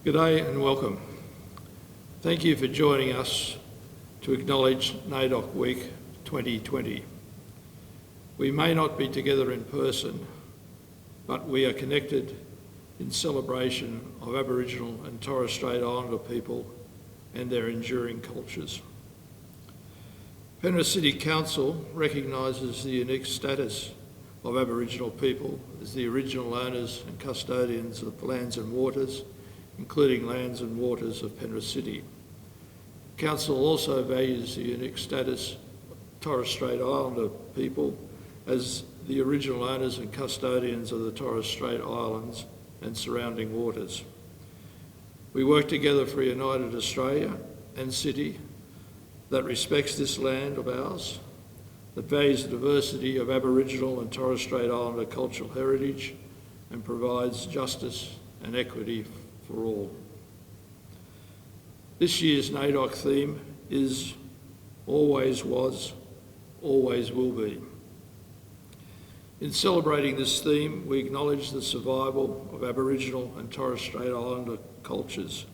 G'day and welcome. Thank you for joining us to acknowledge NAIDOC Week 2020. We may not be together in person, but we are connected in celebration of Aboriginal and Torres Strait Islander people and their enduring cultures. Penrith City Council recognises the unique status of Aboriginal people as the original owners and custodians of lands and waters, including lands and waters of Penrith City. Council also values the unique status of Torres Strait Islander people as the original owners and custodians of the Torres Strait Islands and surrounding waters. We work together for a united Australia and city that respects this land of ours, that values the diversity of Aboriginal and Torres Strait Islander cultural heritage and provides justice and equity for all. This year's NAIDOC theme is Always Was, Always Will Be. In celebrating this theme, we acknowledge the survival of Aboriginal and Torres Strait Islander cultures,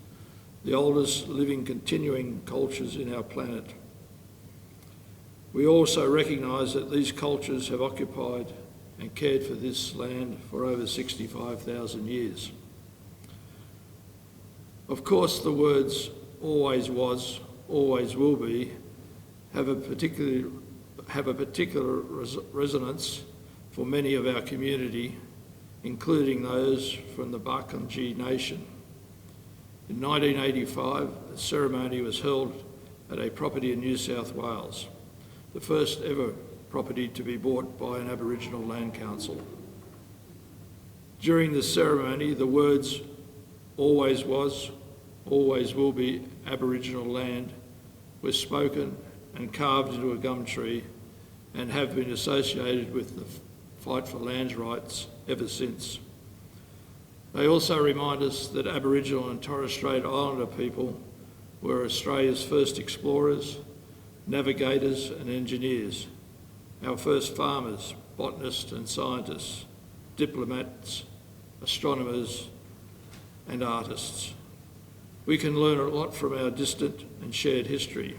the oldest living continuing cultures in our planet. We also recognise that these cultures have occupied and cared for this land for over 65,000 years. Of course, the words always was, always will be have a particular resonance for many of our community, including those from the Barkindji Nation. In 1985, a ceremony was held at a property in New South Wales, the first ever property to be bought by an Aboriginal land council. During the ceremony, the words always was, always will be Aboriginal land were spoken and carved into a gum tree and have been associated with the fight for land rights ever since. They also remind us that Aboriginal and Torres Strait Islander people were Australia's first explorers, navigators and engineers, our first farmers, botanists and scientists, diplomats, astronomers and artists. We can learn a lot from our distant and shared history,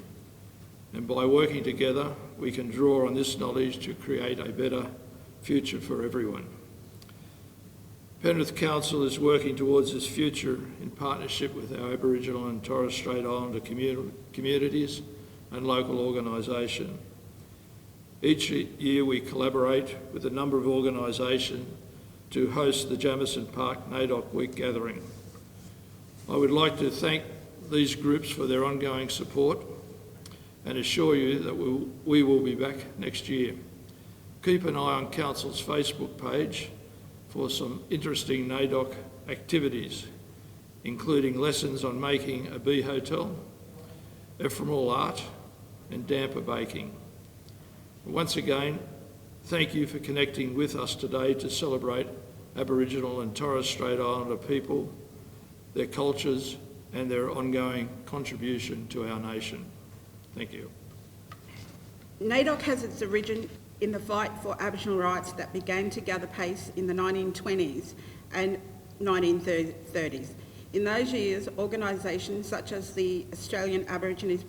and by working together, we can draw on this knowledge to create a better future for everyone. Penrith Council is working towards this future in partnership with our Aboriginal and Torres Strait Islander communities and local organisation. Each year we collaborate with a number of organisations to host the Jamison Park NAIDOC Week gathering. I would like to thank these groups for their ongoing support and assure you that we will be back next year. Keep an eye on Council's Facebook page for some interesting NAIDOC activities, including lessons on making a bee hotel, ephemeral art and damper baking. Once again, thank you for connecting with us today to celebrate Aboriginal and Torres Strait Islander people, their cultures and their ongoing contribution to our nation. Thank you. NAIDOC has its origin in the fight for Aboriginal rights that began to gather pace in the 1920s and 1930s. In those years, organisations such as the Australian Aborigines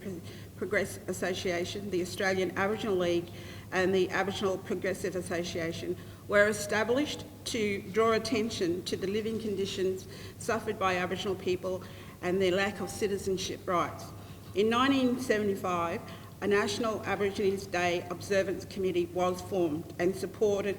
Progress Association, the Australian Aboriginal League and the Aboriginal Progressive Association were established to draw attention to the living conditions suffered by Aboriginal people and their lack of citizenship rights. In 1975, a National Aborigines Day Observance Committee was formed and supported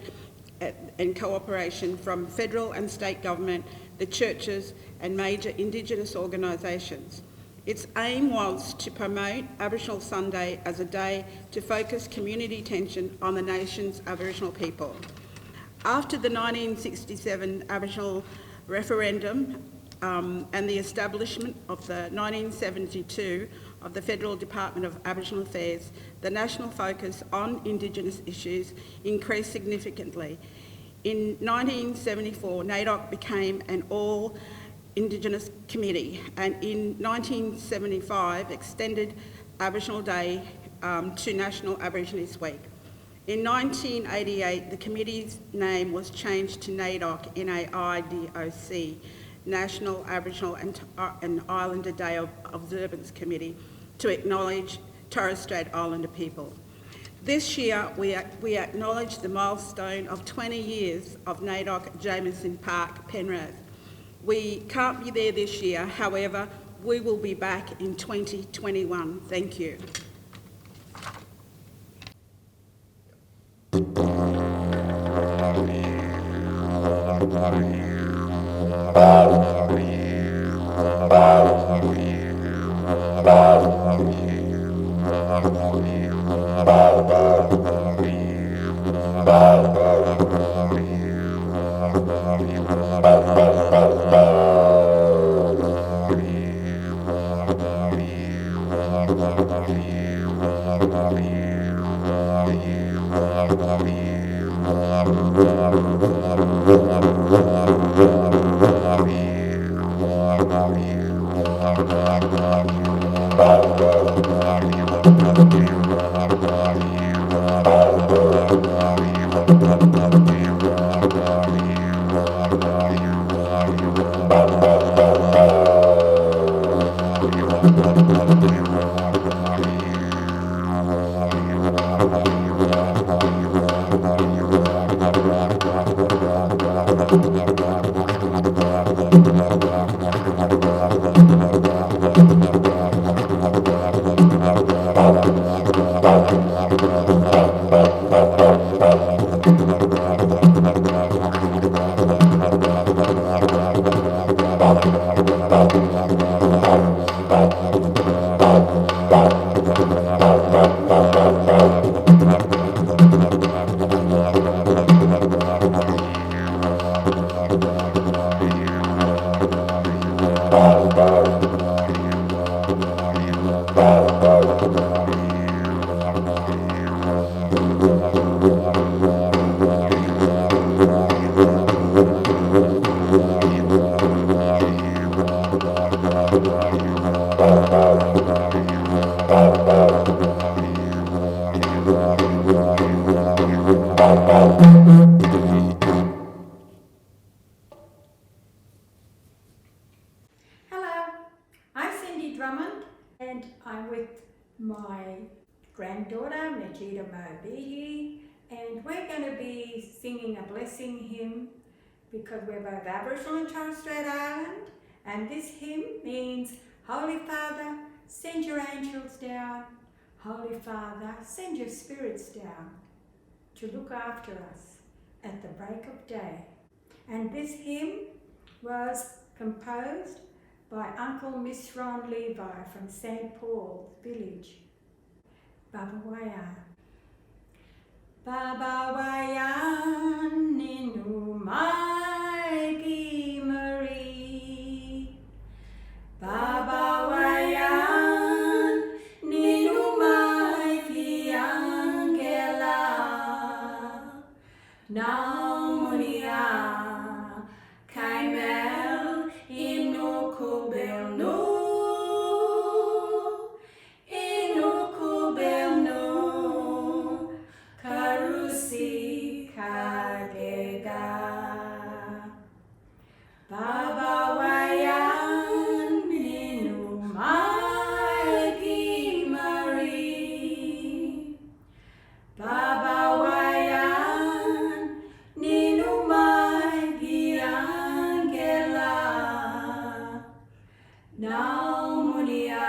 in cooperation from federal and state government, the churches and major Indigenous organisations. Its aim was to promote Aboriginal Sunday as a day to focus community attention on the nation's Aboriginal people. After the 1967 Aboriginal referendum and the establishment of the 1972 of the Federal Department of Aboriginal Affairs, the national focus on Indigenous issues increased significantly. In 1974, NAIDOC became an all-Indigenous committee, and in 1975 extended Aboriginal Day to National Aborigines Week. In 1988, the committee's name was changed to NAIDOC, N-A-I-D-O-C, National Aboriginal and Islander Day of Observance Committee to acknowledge Torres Strait Islander people. This year, we acknowledge the milestone of 20 years of NAIDOC Jameson Park, Penrith. We can't be there this year, however, we will be back in 2021. Thank you. Drummond, and I'm with my granddaughter, and we're going to be singing a blessing hymn because we're both Aboriginal and Torres Strait Island, and this hymn means, Holy Father, send your angels down. Holy Father, send your spirits down to look after us at the break of day. And this hymn was composed by Uncle Miss Ron Levi from St. Paul's Village. Baba Waya. Baba Waya Ninu Maigi Marie. Baba Waya Ninu Maigi Angela. Namunia Kaimel Inu Kubelnu. Inu Kubelnu. Karusi Kagega. Baba Wayan Ninu Maigi Marie. Baba Wayan Ninu Maigi Angela. Naumunia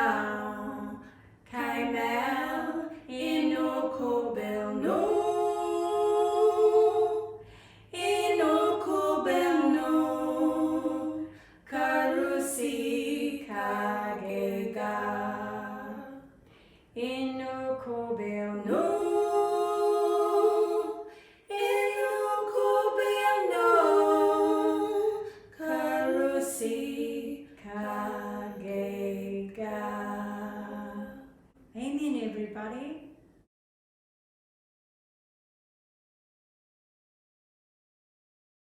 Kaimel Inu Kubelnu. Inu Kubelnu. Karusi Kagega. Inu Kubelnu. Inu Kubelnu. Karusi Kagega.